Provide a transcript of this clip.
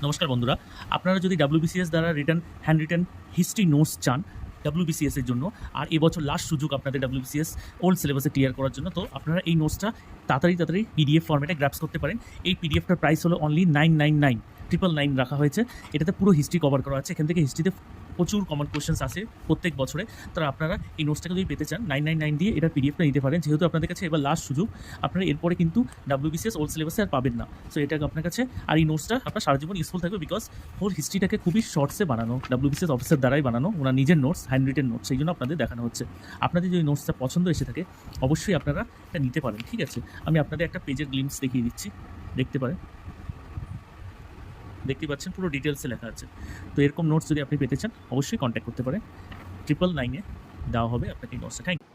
নমস্কার বন্ধুরা, আপনারা যদি ডাব্লিউবিসিএস দ্বারা হ্যান্ড রিটেন হিস্ট্রি নোটস চান ডাব্লিউবিসিএস এর জন্য, আর এবছর লাস্ট সুযোগ আপনাদের ডাব্লিউবিসিএস ওল্ড সিলেবাসে ক্লিয়ার করার জন্য, তো আপনারা এই নোটসটা তাড়াতাড়ি পিডিএফ ফরম্যাটে গ্র্যাপস করতে পারেন। এই পিডিএফটার প্রাইস হলো অনলি 999, 999 রাখা হয়েছে। এটাতে পুরো হিস্ট্রি কভার করা আছে। এখান থেকে হিস্ট্রিতে প্রচুর কমন কোয়েশ্চেন্স আসে প্রত্যেক বছরে। তো আপনারা এই নোটসটাকে যদি পেতে চান 999 দিয়ে এটার পিডিএফটা নিতে পারেন। যেহেতু আপনাদের কাছে এবার লাস্ট সুযোগ, আপনারা এরপরে কিন্তু ডাব্লিউবিসিএস ওল্ড সিলেবাসে আর পাবেন না। সো এটা আপনার কাছে, আর এই নোটসটা আপনার সারা জীবন ইউজফুল থাকবে, বিকজ হোল হিস্ট্রিটাকে খুবই শর্টসে বানানো, ডাব্লিউবিসিএস অফিসের দ্বারাই বানানো, ওনার নিজের নোটস, হ্যান্ড রিটেন নোটস, সেই জন্য আপনাদের দেখানো হচ্ছে। আপনাদের যদি নোটসটা পছন্দ এসে থাকে, অবশ্যই আপনারা এটা নিতে পারেন। ঠিক আছে, আমি আপনাদের একটা পেজের গ্লিম্পস দেখিয়ে দিচ্ছি, দেখতে পারেন। দেখতে পাচ্ছেন পুরো ডিটেলসে লেখা আছে। তো এরকম নোটস যদি আপনি পেতে চান, অবশ্যই কন্ট্যাক্ট করতে পারেন। 999 দেওয়া হবে আপনাকে এই নোটসটা। Thank you.